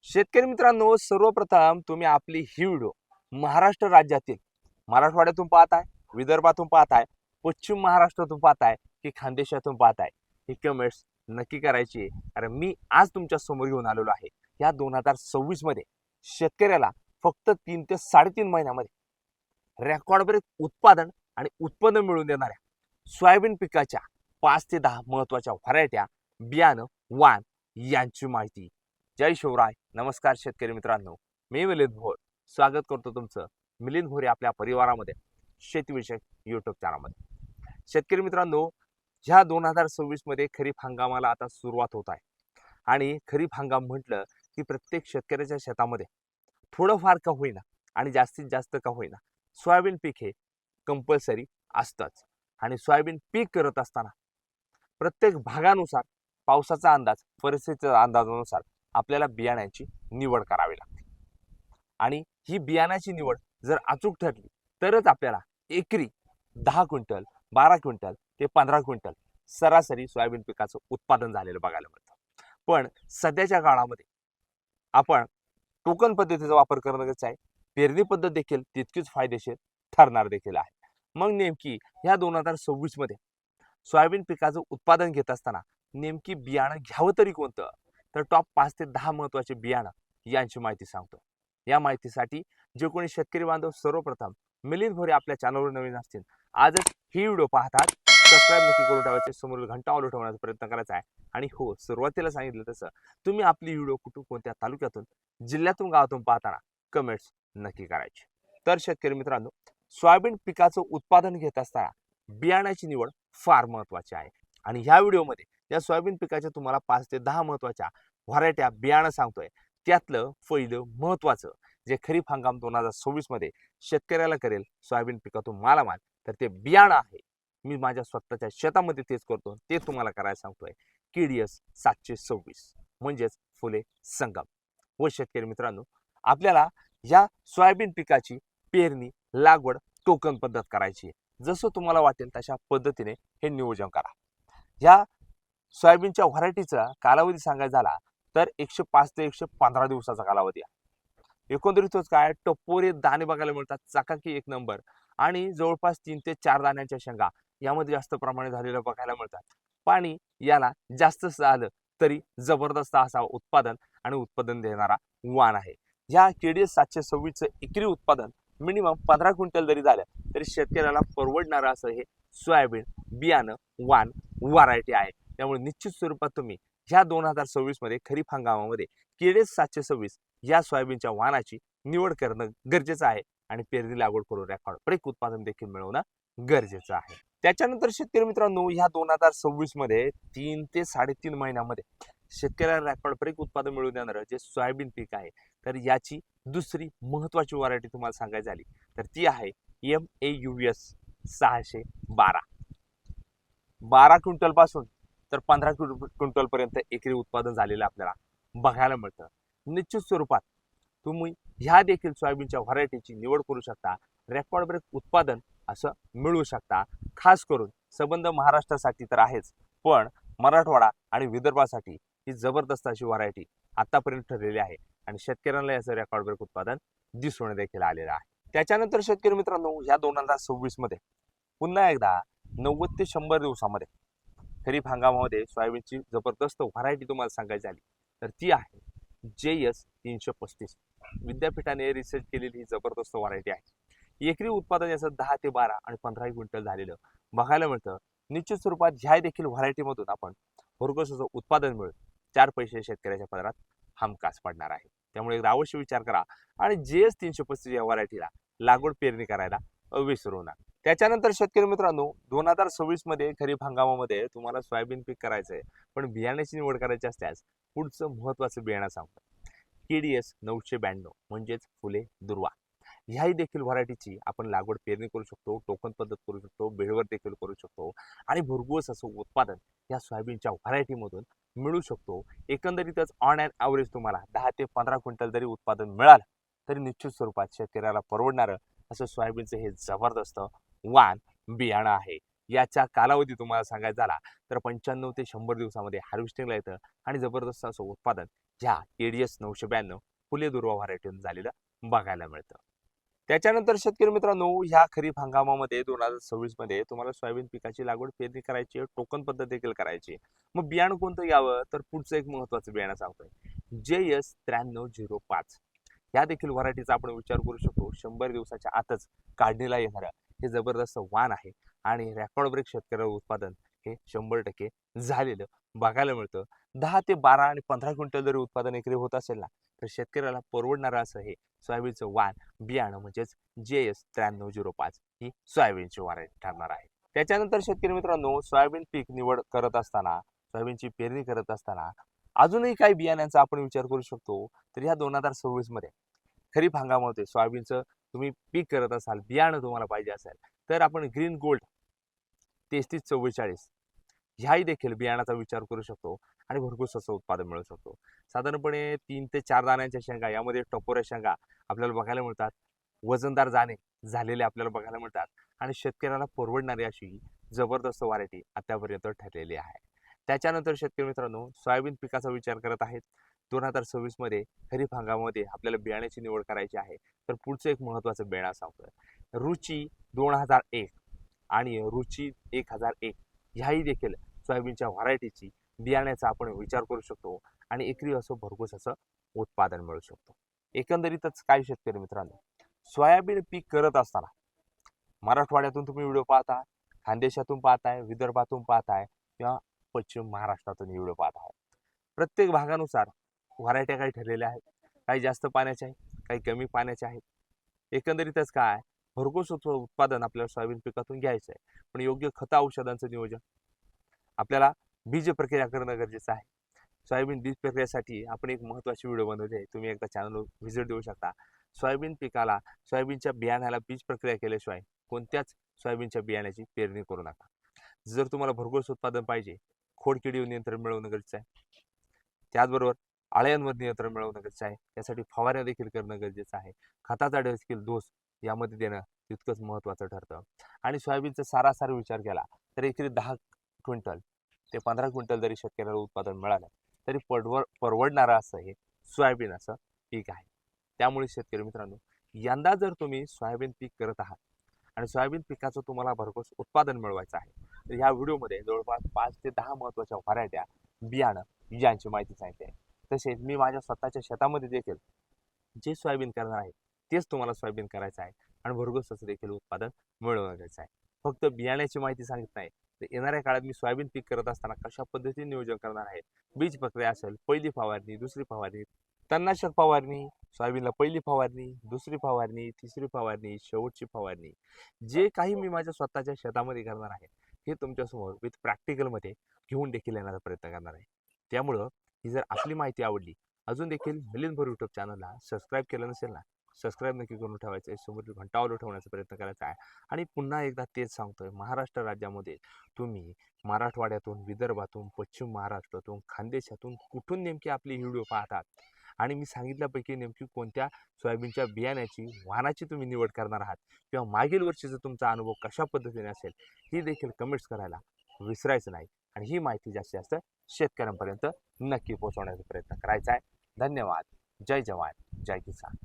शेतकरी मित्रांनो, सर्वप्रथम तुम्ही आपली ही व्हिडिओ महाराष्ट्र राज्यातील मराठवाड्यातून पाहताय, विदर्भातून पाहताय, पश्चिम महाराष्ट्रातून पाहताय की खानदेशातून पाहताय, ही कमेंट्स नक्की करायची आहे. कारण मी आज तुमच्या समोर घेऊन आलेलो आहे. या 2026 मध्ये शेतकऱ्याला फक्त 3 ते 3.5 महिन्यामध्ये रेकॉर्ड ब्रेक उत्पादन आणि उत्पन्न मिळवून देणाऱ्या सोयाबीन पिकाच्या 5 ते 10 महत्वाच्या व्हरायट्या, बियाणं, वाण यांची माहिती. जय शिवराय. नमस्कार शेतकरी मित्रांनो, मी मिलिंद भोर स्वागत करतो तुमचं मिलिंद भोर आपल्या परिवारामध्ये शेतीविषयक युट्यूब चॅनलमध्ये. शेतकरी मित्रांनो, ह्या 2026 मध्ये खरीप हंगामाला आता सुरुवात होत आहे आणि खरीप हंगाम म्हटलं की प्रत्येक शेतकऱ्याच्या शेतामध्ये थोडंफार का होईना आणि जास्तीत जास्त का होईना सोयाबीन पीक हे कंपल्सरी असतंच. आणि सोयाबीन पीक करत असताना प्रत्येक भागानुसार पावसाचा अंदाज, परिस्थितीच्या अंदाजानुसार आपल्याला बियाण्याची निवड करावी लागते. आणि ही बियाण्याची निवड जर अचूक ठरली तरच आपल्याला एकरी 10 क्विंटल, 12 क्विंटल ते 15 क्विंटल सरासरी सोयाबीन पिकाचं उत्पादन झालेलं बघायला मिळतं. पण सध्याच्या काळामध्ये आपण टोकन पद्धतीचा वापर करणं गरजेचं आहे. पेरणी पद्धत देखील तितकीच फायदेशीर ठरणार देखील आहे. मग नेमकी ह्या 2026 मध्ये सोयाबीन पिकाचं उत्पादन घेत असताना नेमकी बियाणं घ्यावं तरी कोणतं, तर टॉप 5 ते 10 महत्वाचे बियाणं यांची माहिती सांगतो. या माहितीसाठी जे कोणी शेतकरी बांधव सर्वप्रथम मिलिंद भोरे आपल्या चॅनलवर नवीन असतील, आजच ही व्हिडिओ पाहतात, सबस्क्राईब नक्की करून ठेवायचे, समोर घंटा ऑल ठेवण्याचा प्रयत्न करायचा आहे. आणि हो, सुरुवातीला सांगितलं तसं तुम्ही आपली व्हिडिओ कुठून, कोणत्या तालुक्यातून, जिल्ह्यातून, गावातून पाहताना कमेंट्स नक्की करायची. तर शेतकरी मित्रांनो, सोयाबीन पिकाचं उत्पादन घेत असताना बियाण्याची निवड फार महत्वाची आहे. आणि ह्या व्हिडिओमध्ये या सोयाबीन पिकाच्या तुम्हाला 5 ते 10 महत्वाच्या व्हरायट्या बियाणं सांगतोय. त्यातलं पहिलं महत्वाचं जे खरीप हंगाम 2026 मध्ये शेतकऱ्याला करेल सोयाबीन पिकातून मालामाल, तर ते बियाणं आहे. मी माझ्या स्वतःच्या शेतामध्ये तेच करतो, ते तुम्हाला करायला सांगतोय. KDS 726 म्हणजेच फुले संगम. व शेतकरी मित्रांनो, आपल्याला या सोयाबीन पिकाची पेरणी, लागवड टोकन पद्धत करायची आहे. जसं तुम्हाला वाटेल तशा पद्धतीने हे नियोजन करा. ह्या सोयाबीनच्या व्हरायटीचा कालावधी सांगायचा झाला तर 105 ते 115 दिवसाचा कालावधी आहे. एकंदरीतच काय टपोरे दाणे बघायला मिळतात, चाकाकी एक नंबर, आणि जवळपास 3 ते 4 दाण्यांच्या शेंगा यामध्ये जास्त प्रमाणे झालेलं बघायला मिळतात. पाणी याला जास्त झालं तरी जबरदस्त असा उत्पादन आणि उत्पादन देणारा वाण आहे. या KDS 726चं एकरी उत्पादन मिनिमम 15 क्विंटल जरी झालं तरी शेतकऱ्याला परवडणारं असं हे सोयाबीन बियाणं वाण व्हरायटी आहे. त्यामुळे निश्चित स्वरूपात तुम्ही ह्या 2026 मध्ये खरीप हंगामामध्ये KDS 726 या सोयाबीनच्या वाणाची निवड करणं गरजेचं आहे. आणि पेरणी लागवड करून रेकॉर्ड ब्रेक उत्पादन देखील मिळवणं गरजेचं आहे. त्याच्यानंतर शेतकरी मित्रांनो, ह्या 2026 मध्ये 3 ते 3.5 महिन्यामध्ये शेतकऱ्याला रेकॉर्ड ब्रेक उत्पादन मिळवून देणारं जे सोयाबीन पीक आहे, तर याची दुसरी महत्वाची व्हरायटी तुम्हाला सांगायची झाली तर ती आहे MAUS 612. 12 क्विंटल पासून तर 15 क्विंटल पर्यंत एकरी उत्पादन झालेलं आपल्याला बघायला मिळतं. निश्चित स्वरूपात तुम्ही ह्या देखील सोयाबीनच्या व्हरायटीची निवड करू शकता. रेकॉर्ड ब्रेक उत्पादन असं मिळवू शकता. खास करून संबंध महाराष्ट्रासाठी तर आहेच, पण मराठवाडा आणि विदर्भासाठी ही जबरदस्त अशी व्हरायटी आतापर्यंत ठरलेली आहे. आणि शेतकऱ्यांना याचं रेकॉर्ड ब्रेक उत्पादन दिसून देखील आलेलं आहे. त्याच्यानंतर शेतकरी मित्रांनो, ह्या 2026 मध्ये पुन्हा एकदा 90 ते 100 दिवसामध्ये खरीप हंगामामध्ये सोयाबीनची जबरदस्त व्हरायटी तुम्हाला सांगायची झाली तर ती आहे JS 335. विद्यापीठाने रिसर्च केलेली ही जबरदस्त व्हरायटी आहे. एकरी उत्पादन याचं 10 ते 12 आणि 15 क्विंटल झालेलं बघायला मिळतं. निश्चित स्वरूपात ह्या देखील व्हरायटीमधून आपण भरघोस असं उत्पादन मिळून 4 पैसे शेतकऱ्याच्या पदरात हमखास पडणार आहे. त्यामुळे एकदा अवश्य विचार करा आणि JS 335 या व्हरायटीला लागवड पेरणी करायला विसरू नका. त्याच्यानंतर शेतकरी मित्रांनो, 2026 मध्ये खरीप हंगामामध्ये तुम्हाला सोयाबीन पीक करायचंय पण बियाण्याची निवड करायची असल्यास पुढचं महत्वाचं बियाणं सांगतो. KDS 992 म्हणजेच फुले दुर्वा. ह्याही देखील व्हरायटीची आपण लागवड पेरणी करू शकतो, टोकन पद्धत करू शकतो, बेडवर देखील करू शकतो आणि भरघोस असं उत्पादन या सोयाबीनच्या व्हरायटीमधून मिळू शकतो. एकंदरीतच ऑन ॲन ॲव्हरेज तुम्हाला 10 ते 15 क्विंटल जरी उत्पादन मिळालं तरी निश्चित स्वरूपात शेतकऱ्याला परवडणारं असं सोयाबीनचं हे जबरदस्त वाण बियाणं आहे. याचा कालावधी तुम्हाला सांगायचा झाला तर 95 ते 100 दिवसामध्ये हार्वेस्टिंगला येतं आणि जबरदस्त असं उत्पादन ह्या TDS 992 फुले दुर्वा व्हरायटीतून झालेलं बघायला मिळतं. त्याच्यानंतर शेतकरी मित्रांनो, ह्या खरीप हंगामामध्ये 2026 मध्ये तुम्हाला सोयाबीन पिकाची लागवड पेरणी करायची आहे, टोकन पद्धत देखील करायची. मग बियाणं कोणतं घ्यावं, तर पुढचं एक महत्वाचं बियाणं सांगतोय, JS 9305. ह्या देखील व्हरायटीचा आपण विचार करू शकतो. 100 दिवसाच्या आतच काढणीला येणारं हे जबरदस्त वाण आहे आणि रेकॉर्ड ब्रेक शेतकऱ्याला उत्पादन हे 100% झालेलं बघायला मिळतं. 10 ते 12 आणि 15 क्विंटल जरी उत्पादन एकरी होत असेल ना, तर शेतकऱ्याला परवडणारं असं हे सोयाबीनचं वाण बियाणं म्हणजेच JS 9305 ही सोयाबीनची व्हरायटी ठरणार आहे. त्याच्यानंतर शेतकरी मित्रांनो, सोयाबीन पीक निवड करत असताना, सोयाबीनची पेरणी करत असताना अजूनही काही बियाण्यांचा आपण विचार करू शकतो. तर ह्या 2026 मध्ये खरीप हंगामामध्ये सोयाबीनचं तुम्ही पीक करत असाल, बियाणं तुम्हाला पाहिजे असेल, तर आपण ग्रीन गोल्ड 3344 ह्याही देखील बियाणाचा विचार करू शकतो आणि भरघोस असं उत्पादन मिळू शकतो. साधारणपणे 3 ते 4 दाण्यांच्या शेंगा, यामध्ये टपोऱ्या शेंगा आपल्याला बघायला मिळतात. वजनदार दाणे झालेले आपल्याला बघायला मिळतात आणि शेतकऱ्याला परवडणारी अशी जबरदस्त व्हरायटी आतापर्यंत ठरलेली आहे. त्याच्यानंतर शेतकरी मित्रांनो, सोयाबीन पिकाचा विचार करत आहेत. 2026 मध्ये खरीप हंगामामध्ये आपल्याला बियाण्याची निवड करायची आहे. तर पुढचं एक महत्त्वाचं बियाणं सांगतोय, रुची 2001 आणि रुची 1001 ह्याही देखील सोयाबीनच्या व्हरायटीची बियाण्याचा आपण विचार करू शकतो आणि एकरी असं भरघोस असं उत्पादन मिळू शकतो. एकंदरीतच काय शेतकरी मित्रांनो, सोयाबीन पीक करत असताना मराठवाड्यातून तुम्ही व्हिडिओ पाहता, खानदेशातून पाहताय, विदर्भातून पाहताय किंवा पश्चिम महाराष्ट्रातून व्हिडिओ पाहताय. प्रत्येक भागानुसार व्हरायट्या काही ठरलेल्या आहेत. काही जास्त पाण्याच्या आहेत, काही कमी पाण्याच्या आहेत. एकंदरीतच काय, भरघोस उत्पादन आपल्याला सोयाबीन पिकातून घ्यायचं आहे. पण योग्य खत औषधांचं नियोजन, आपल्याला बीज प्रक्रिया करणं गरजेचं आहे. सोयाबीन बीज प्रक्रियेसाठी आपण एक महत्त्वाची व्हिडिओ बनवली आहे. तुम्ही एकदा चॅनलवर व्हिजिट देऊ शकता. सोयाबीन पिकाला, सोयाबीनच्या बियाण्याला बीज प्रक्रिया केल्याशिवाय कोणत्याच सोयाबीनच्या बियाण्याची पेरणी करू नका. जर तुम्हाला भरघोस उत्पादन पाहिजे, खोडकिडी नियंत्रण मिळवणं गरजेचं आहे. त्याचबरोबर अळ्यांवर नियंत्रण मिळवणं गरजेचं आहे. त्यासाठी फवारण्या देखील करणं गरजेचं आहे. खताचा देखील डोस यामध्ये देणं तितकंच महत्त्वाचं ठरतं. आणि सोयाबीनचा सारासार विचार केला तर एकरी 10 क्विंटल ते 15 क्विंटल जरी शेतकऱ्याला उत्पादन मिळालं तरी परवडणारं असं हे सोयाबीन असं पीक आहे. त्यामुळे शेतकरी मित्रांनो, यंदा जर तुम्ही सोयाबीन पीक करत आहात आणि सोयाबीन पिकाचं तुम्हाला भरघोस उत्पादन मिळवायचं आहे, तर ह्या व्हिडिओमध्ये जवळपास 5 ते 10 महत्त्वाच्या व्हरायट्या, बियाणं यांची माहिती सांगितली आहे. तसेच मी माझ्या स्वतःच्या शेतामध्ये देखील जे सोयाबीन करणार आहे तेच तुम्हाला सोयाबीन करायचं आहे आणि भरघोस असं देखील उत्पादन मिळवणं गरजेचं आहे. फक्त बियाण्याची माहिती सांगित नाही, तर येणाऱ्या काळात मी सोयाबीन पीक करत असताना कशा पद्धतीने नियोजन करणार आहे, बीज प्रक्रिया असेल, पहिली फवारणी, दुसरी फवारणी, तणनाशक फवारणी, सोयाबीनला पहिली फवारणी, दुसरी फवारणी, तिसरी फवारणी, शेवटची फवारणी, जे काही मी माझ्या स्वतःच्या शेतामध्ये करणार आहे हे तुमच्यासमोर विथ प्रॅक्टिकलमध्ये घेऊन देखील येण्याचा प्रयत्न करणार आहे. त्यामुळं ही जर आपली माहिती आवडली, अजून देखील मिलिंद भोर यूट्यूब चॅनलला सबस्क्राईब केलं नसेल ना, सबस्क्राईब नक्की करून ठेवायचं आहे. समोर घंटा ऑल ठेवण्याचा प्रयत्न करायचा आहे. आणि पुन्हा एकदा तेच सांगतोय, महाराष्ट्र राज्यामध्ये तुम्ही मराठवाड्यातून, विदर्भातून, पश्चिम महाराष्ट्रातून, खानदेशातून कुठून नेमकी आपली व्हिडिओ पाहतात आणि मी सांगितल्यापैकी नेमकी कोणत्या सोयाबीनच्या बियाण्याची, वाहनाची तुम्ही निवड करणार आहात किंवा मागील वर्षीचा तुमचा अनुभव कशा पद्धतीने असेल ही देखील कमेंट्स करायला विसरायचं नाही. आणि ही माहिती जास्तीत जास्त शेतकऱ्यांपर्यंत नक्की पोहोचवण्याचा प्रयत्न करायचा आहे. धन्यवाद. जय जवान, जय किसान.